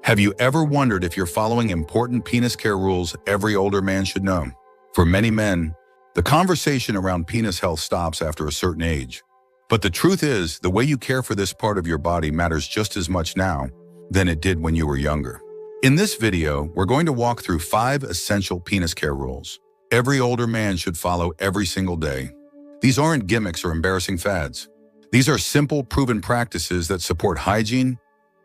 Have you ever wondered if you're following important penis care rules every older man should know? For many men, the conversation around penis health stops after a certain age. But the truth is, the way you care for this part of your body matters just as much now than it did when you were younger. In this video, we're going to walk through 5 essential penis care rules every older man should follow every single day. These aren't gimmicks or embarrassing fads. These are simple, proven practices that support hygiene,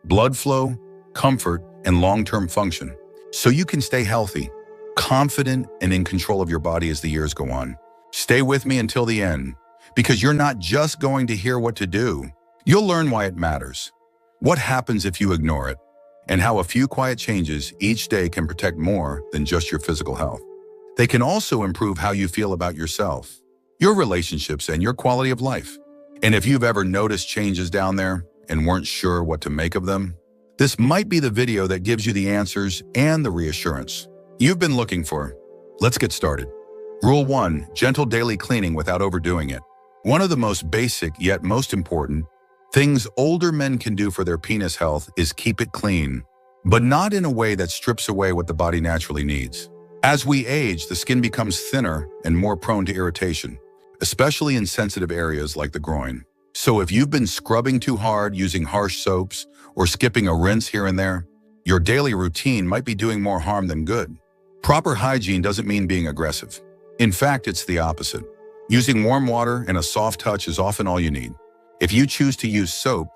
blood flow, comfort, and long-term function, so you can stay healthy, confident, and in control of your body as the years go on. Stay with me until the end, because you're not just going to hear what to do. You'll learn why it matters, what happens if you ignore it, and how a few quiet changes each day can protect more than just your physical health. They can also improve how you feel about yourself, your relationships, and your quality of life. And if you've ever noticed changes down there and weren't sure what to make of them, this might be the video that gives you the answers and the reassurance you've been looking for. Let's get started. Rule 1, gentle daily cleaning without overdoing it. One of the most basic yet most important things older men can do for their penis health is keep it clean, but not in a way that strips away what the body naturally needs. As we age, the skin becomes thinner and more prone to irritation, especially in sensitive areas like the groin. So if you've been scrubbing too hard, using harsh soaps, or skipping a rinse here and there, your daily routine might be doing more harm than good. Proper hygiene doesn't mean being aggressive. In fact, it's the opposite. Using warm water and a soft touch is often all you need. If you choose to use soap,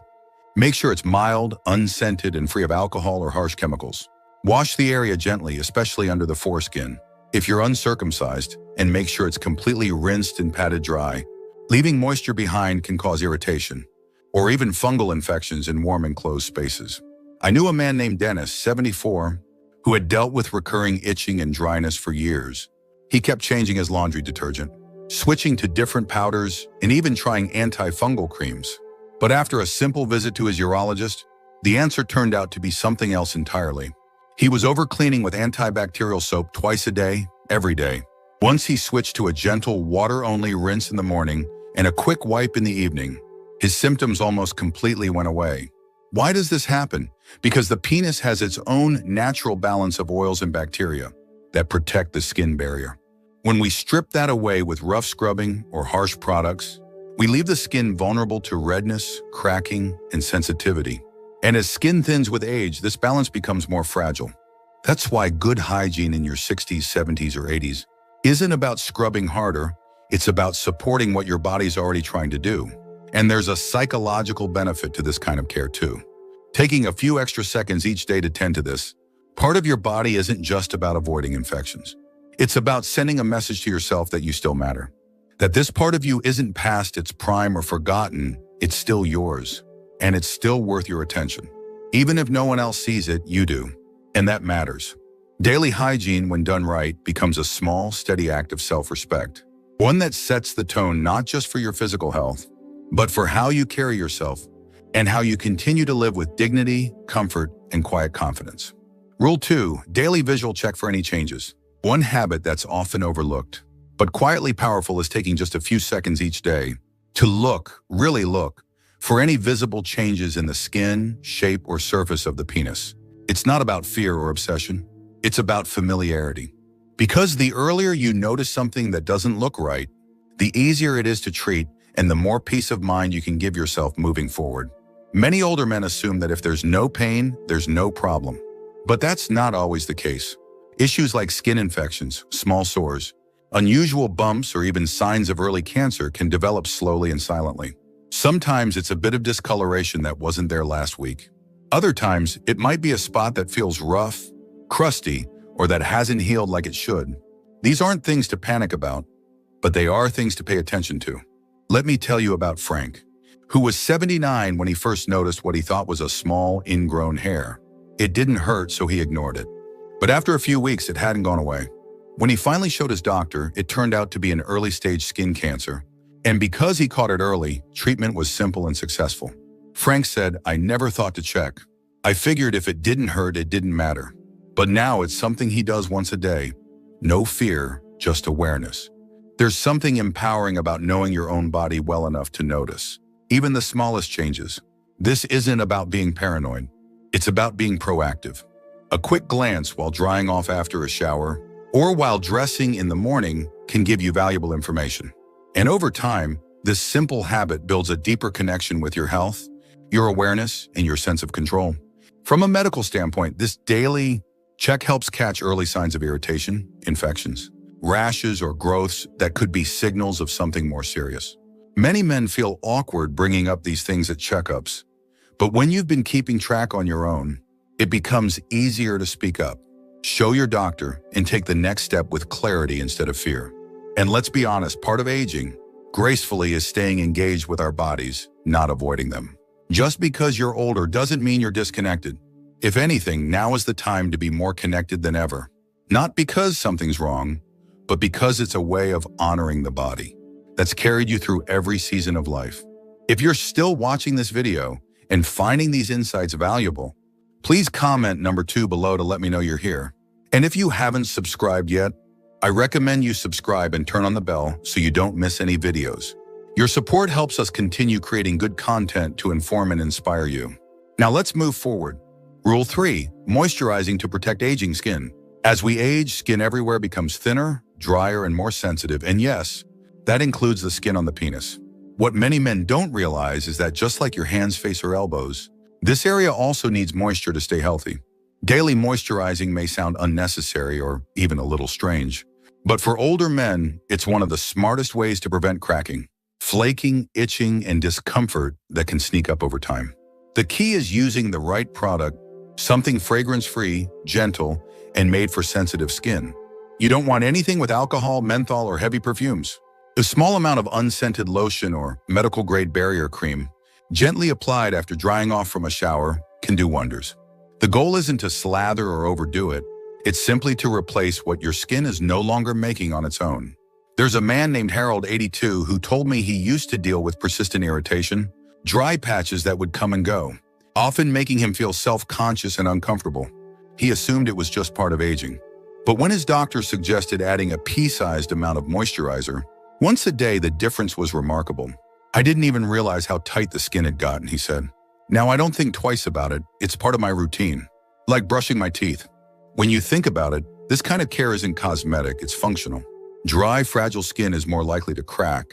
make sure it's mild, unscented, and free of alcohol or harsh chemicals. Wash the area gently, especially under the foreskin, if you're uncircumcised, and make sure it's completely rinsed and patted dry. Leaving moisture behind can cause irritation, or even fungal infections in warm enclosed spaces. I knew a man named Dennis, 74, who had dealt with recurring itching and dryness for years. He kept changing his laundry detergent, switching to different powders, and even trying antifungal creams. But after a simple visit to his urologist, the answer turned out to be something else entirely. He was overcleaning with antibacterial soap twice a day, every day. Once he switched to a gentle water-only rinse in the morning and a quick wipe in the evening, his symptoms almost completely went away. Why does this happen? Because the penis has its own natural balance of oils and bacteria that protect the skin barrier. When we strip that away with rough scrubbing or harsh products, we leave the skin vulnerable to redness, cracking, and sensitivity. And as skin thins with age, this balance becomes more fragile. That's why good hygiene in your 60s, 70s, or 80s isn't about scrubbing harder. It's about supporting what your body's already trying to do. And there's a psychological benefit to this kind of care too. Taking a few extra seconds each day to tend to this part of your body isn't just about avoiding infections. It's about sending a message to yourself that you still matter. That this part of you isn't past its prime or forgotten, it's still yours. And it's still worth your attention. Even if no one else sees it, you do. And that matters. Daily hygiene, when done right, becomes a small, steady act of self-respect. One that sets the tone not just for your physical health, but for how you carry yourself and how you continue to live with dignity, comfort, and quiet confidence. Rule 2, daily visual check for any changes. One habit that's often overlooked, but quietly powerful, is taking just a few seconds each day to look, really look, for any visible changes in the skin, shape, or surface of the penis. It's not about fear or obsession. It's about familiarity. Because the earlier you notice something that doesn't look right, the easier it is to treat and the more peace of mind you can give yourself moving forward. Many older men assume that if there's no pain, there's no problem. But that's not always the case. Issues like skin infections, small sores, unusual bumps, or even signs of early cancer can develop slowly and silently. Sometimes it's a bit of discoloration that wasn't there last week. Other times, it might be a spot that feels rough, crusty, or that hasn't healed like it should. These aren't things to panic about, but they are things to pay attention to. Let me tell you about Frank, who was 79 when he first noticed what he thought was a small, ingrown hair. It didn't hurt, so he ignored it. But after a few weeks, it hadn't gone away. When he finally showed his doctor, it turned out to be an early-stage skin cancer. And because he caught it early, treatment was simple and successful. Frank said, "I never thought to check. I figured if it didn't hurt, it didn't matter. But now it's something he does once a day. No fear, just awareness." There's something empowering about knowing your own body well enough to notice, even the smallest changes. This isn't about being paranoid. It's about being proactive. A quick glance while drying off after a shower or while dressing in the morning can give you valuable information. And over time, this simple habit builds a deeper connection with your health, your awareness, and your sense of control. From a medical standpoint, this daily check helps catch early signs of irritation, infections, rashes, or growths that could be signals of something more serious. Many men feel awkward bringing up these things at checkups, but when you've been keeping track on your own, it becomes easier to speak up. Show your doctor and take the next step with clarity instead of fear. And let's be honest, part of aging gracefully is staying engaged with our bodies, not avoiding them. Just because you're older doesn't mean you're disconnected. If anything, now is the time to be more connected than ever. Not because something's wrong, but because it's a way of honoring the body that's carried you through every season of life. If you're still watching this video and finding these insights valuable, please comment number 2 below to let me know you're here. And if you haven't subscribed yet, I recommend you subscribe and turn on the bell so you don't miss any videos. Your support helps us continue creating good content to inform and inspire you. Now let's move forward. Rule 3, moisturizing to protect aging skin. As we age, skin everywhere becomes thinner, drier, and more sensitive. And yes, that includes the skin on the penis. What many men don't realize is that just like your hands, face, or elbows, this area also needs moisture to stay healthy. Daily moisturizing may sound unnecessary or even a little strange, but for older men, it's one of the smartest ways to prevent cracking, flaking, itching, and discomfort that can sneak up over time. The key is using the right product, something fragrance-free, gentle, and made for sensitive skin. You don't want anything with alcohol, menthol, or heavy perfumes. A small amount of unscented lotion or medical-grade barrier cream, gently applied after drying off from a shower, can do wonders. The goal isn't to slather or overdo it. It's simply to replace what your skin is no longer making on its own. There's a man named Harold, 82, who told me he used to deal with persistent irritation, dry patches that would come and go, often making him feel self-conscious and uncomfortable. He assumed it was just part of aging. But when his doctor suggested adding a pea-sized amount of moisturizer, once a day, the difference was remarkable. I didn't even realize how tight the skin had gotten, he said. Now I don't think twice about it. It's part of my routine, like brushing my teeth. When you think about it, this kind of care isn't cosmetic, it's functional. Dry, fragile skin is more likely to crack,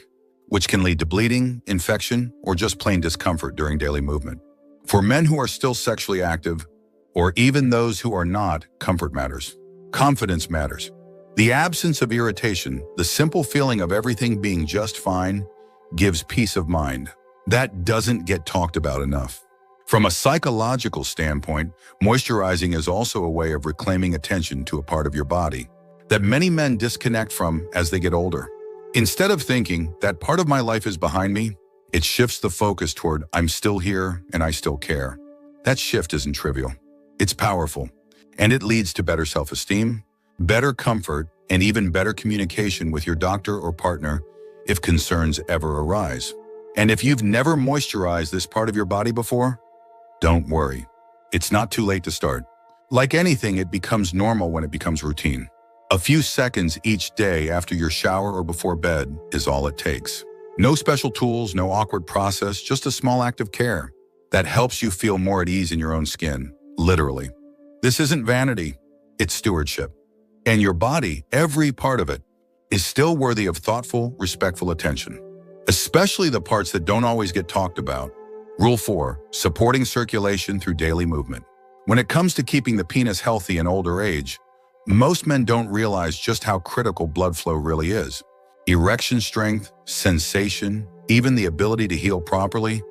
which can lead to bleeding, infection, or just plain discomfort during daily movement. For men who are still sexually active, or even those who are not, comfort matters. Confidence matters. The absence of irritation, the simple feeling of everything being just fine, gives peace of mind. That doesn't get talked about enough. From a psychological standpoint, moisturizing is also a way of reclaiming attention to a part of your body that many men disconnect from as they get older. Instead of thinking, that part of my life is behind me, it shifts the focus toward, I'm still here and I still care. That shift isn't trivial. It's powerful, and it leads to better self-esteem, better comfort, and even better communication with your doctor or partner if concerns ever arise. And if you've never moisturized this part of your body before, don't worry. It's not too late to start. Like anything, it becomes normal when it becomes routine. A few seconds each day after your shower or before bed is all it takes. No special tools, no awkward process, just a small act of care that helps you feel more at ease in your own skin, literally. This isn't vanity, it's stewardship. And your body, every part of it, is still worthy of thoughtful, respectful attention, especially the parts that don't always get talked about. Rule 4, supporting circulation through daily movement. When it comes to keeping the penis healthy in older age, most men don't realize just how critical blood flow really is. Erection strength, sensation, even the ability to heal properly,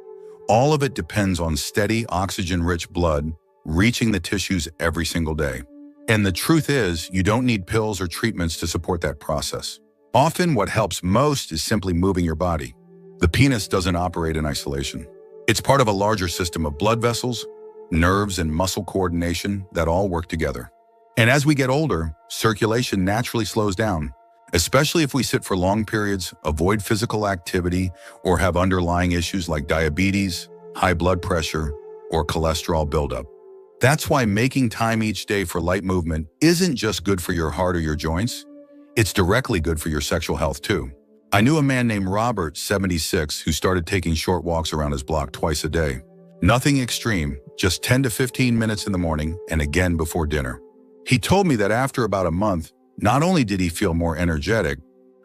all of it depends on steady, oxygen-rich blood reaching the tissues every single day. And the truth is, you don't need pills or treatments to support that process. Often, what helps most is simply moving your body. The penis doesn't operate in isolation. It's part of a larger system of blood vessels, nerves, and muscle coordination that all work together. And as we get older, circulation naturally slows down, especially if we sit for long periods, avoid physical activity, or have underlying issues like diabetes, high blood pressure, or cholesterol buildup. That's why making time each day for light movement isn't just good for your heart or your joints, it's directly good for your sexual health too. I knew a man named Robert, 76, who started taking short walks around his block twice a day. Nothing extreme, just 10 to 15 minutes in the morning and again before dinner. He told me that after about a month, not only did he feel more energetic,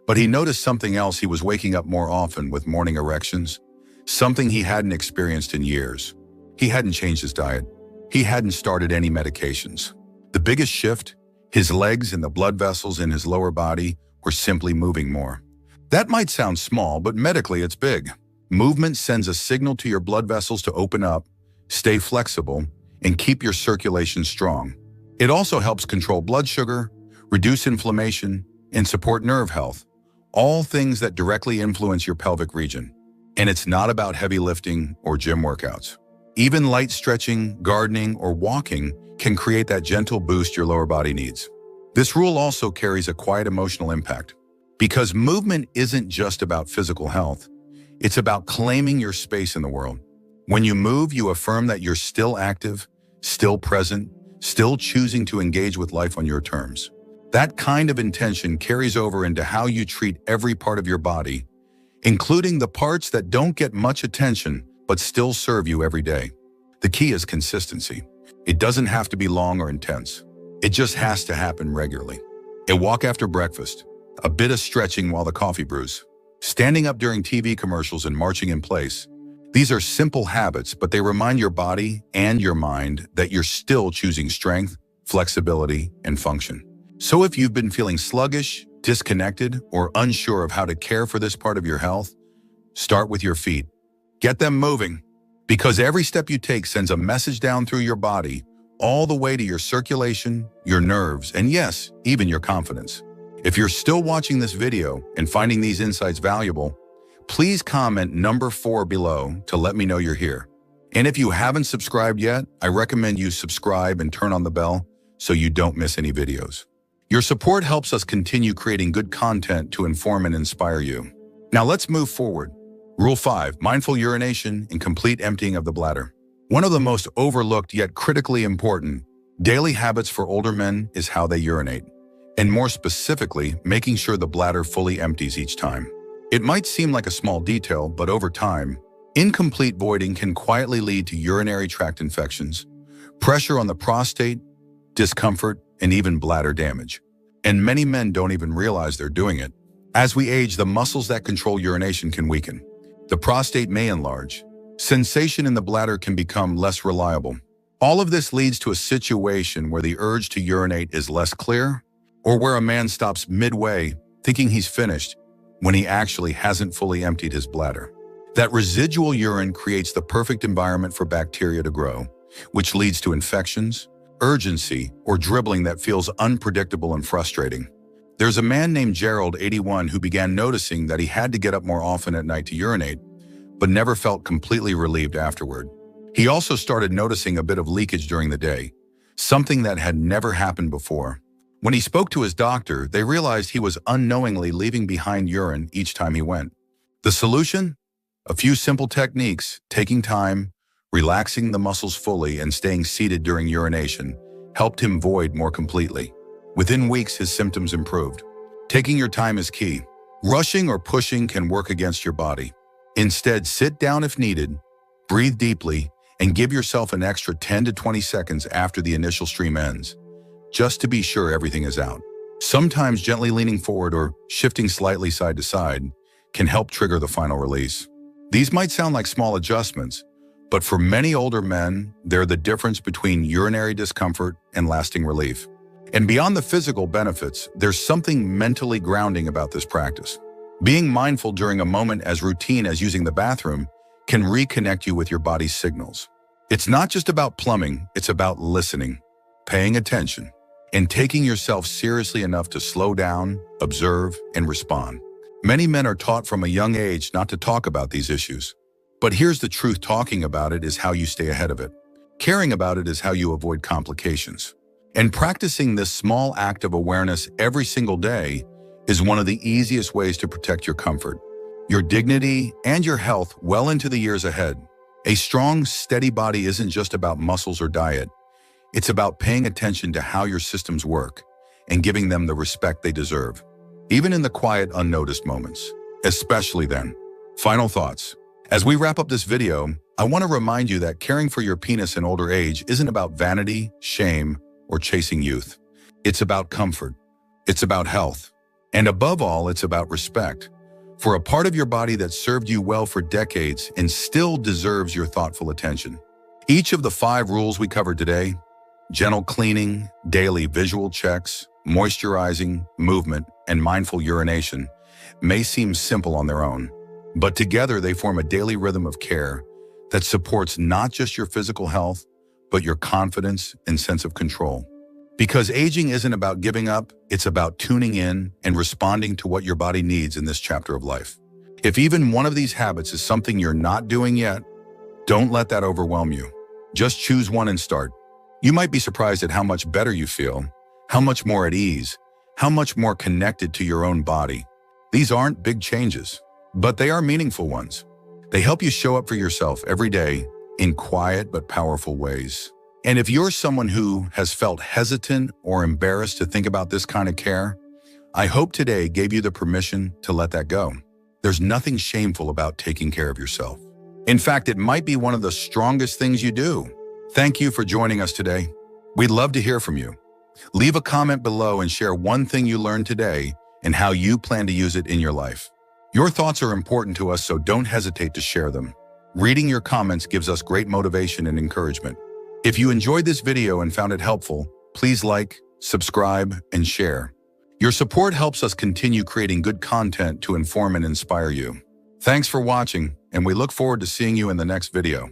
but he noticed something else. He was waking up more often with morning erections, something he hadn't experienced in years. He hadn't changed his diet. He hadn't started any medications. The biggest shift, his legs and the blood vessels in his lower body were simply moving more. That might sound small, but medically it's big. Movement sends a signal to your blood vessels to open up, stay flexible, and keep your circulation strong. It also helps control blood sugar, reduce inflammation, and support nerve health, all things that directly influence your pelvic region. And it's not about heavy lifting or gym workouts. Even light stretching, gardening, or walking can create that gentle boost your lower body needs. This rule also carries a quiet emotional impact, because movement isn't just about physical health. It's about claiming your space in the world. When you move, you affirm that you're still active, still present, still choosing to engage with life on your terms. That kind of intention carries over into how you treat every part of your body, including the parts that don't get much attention but still serve you every day. The key is consistency. It doesn't have to be long or intense. It just has to happen regularly. A walk after breakfast, a bit of stretching while the coffee brews, standing up during TV commercials and marching in place. These are simple habits, but they remind your body and your mind that you're still choosing strength, flexibility, and function. So if you've been feeling sluggish, disconnected, or unsure of how to care for this part of your health, start with your feet. Get them moving, because every step you take sends a message down through your body, all the way to your circulation, your nerves, and yes, even your confidence. If you're still watching this video and finding these insights valuable, please comment number 4 below to let me know you're here. And if you haven't subscribed yet, I recommend you subscribe and turn on the bell so you don't miss any videos. Your support helps us continue creating good content to inform and inspire you. Now let's move forward. Rule 5, mindful urination and complete emptying of the bladder. One of the most overlooked yet critically important daily habits for older men is how they urinate, and more specifically, making sure the bladder fully empties each time. It might seem like a small detail, but over time, incomplete voiding can quietly lead to urinary tract infections, pressure on the prostate, discomfort, and even bladder damage. And many men don't even realize they're doing it. As we age, the muscles that control urination can weaken. The prostate may enlarge. Sensation in the bladder can become less reliable. All of this leads to a situation where the urge to urinate is less clear, or where a man stops midway thinking he's finished when he actually hasn't fully emptied his bladder. That residual urine creates the perfect environment for bacteria to grow, which leads to infections, urgency, or dribbling that feels unpredictable and frustrating. There's a man named Gerald, 81, who began noticing that he had to get up more often at night to urinate, but never felt completely relieved afterward. He also started noticing a bit of leakage during the day, something that had never happened before. When he spoke to his doctor, they realized he was unknowingly leaving behind urine each time he went. The solution? A few simple techniques: taking time, relaxing the muscles fully, and staying seated during urination helped him void more completely. Within weeks, his symptoms improved. Taking your time is key. Rushing or pushing can work against your body. Instead, sit down if needed, breathe deeply, and give yourself an extra 10 to 20 seconds after the initial stream ends, just to be sure everything is out. Sometimes gently leaning forward or shifting slightly side to side can help trigger the final release. These might sound like small adjustments, but for many older men, they're the difference between urinary discomfort and lasting relief. And beyond the physical benefits, there's something mentally grounding about this practice. Being mindful during a moment as routine as using the bathroom can reconnect you with your body's signals. It's not just about plumbing, it's about listening, paying attention, and taking yourself seriously enough to slow down, observe, and respond. Many men are taught from a young age not to talk about these issues. But here's the truth: talking about it is how you stay ahead of it. Caring about it is how you avoid complications. And practicing this small act of awareness every single day is one of the easiest ways to protect your comfort, your dignity, and your health well into the years ahead. A strong, steady body isn't just about muscles or diet. It's about paying attention to how your systems work and giving them the respect they deserve, even in the quiet, unnoticed moments. Especially then. Final thoughts. As we wrap up this video, I want to remind you that caring for your penis in older age isn't about vanity, shame, or chasing youth. It's about comfort. It's about health. And above all, it's about respect for a part of your body that served you well for decades and still deserves your thoughtful attention. Each of the 5 rules we covered today, gentle cleaning, daily visual checks, moisturizing, movement, and mindful urination, may seem simple on their own, but together they form a daily rhythm of care that supports not just your physical health, but your confidence and sense of control. Because aging isn't about giving up, it's about tuning in and responding to what your body needs in this chapter of life. If even one of these habits is something you're not doing yet, don't let that overwhelm you. Just choose one and start. You might be surprised at how much better you feel, how much more at ease, how much more connected to your own body. These aren't big changes, but they are meaningful ones. They help you show up for yourself every day in quiet but powerful ways. And if you're someone who has felt hesitant or embarrassed to think about this kind of care, I hope today gave you the permission to let that go. There's nothing shameful about taking care of yourself. In fact, it might be one of the strongest things you do. Thank you for joining us today. We'd love to hear from you. Leave a comment below and share one thing you learned today and how you plan to use it in your life. Your thoughts are important to us, so don't hesitate to share them. Reading your comments gives us great motivation and encouragement. If you enjoyed this video and found it helpful, please like, subscribe, and share. Your support helps us continue creating good content to inform and inspire you. Thanks for watching, and we look forward to seeing you in the next video.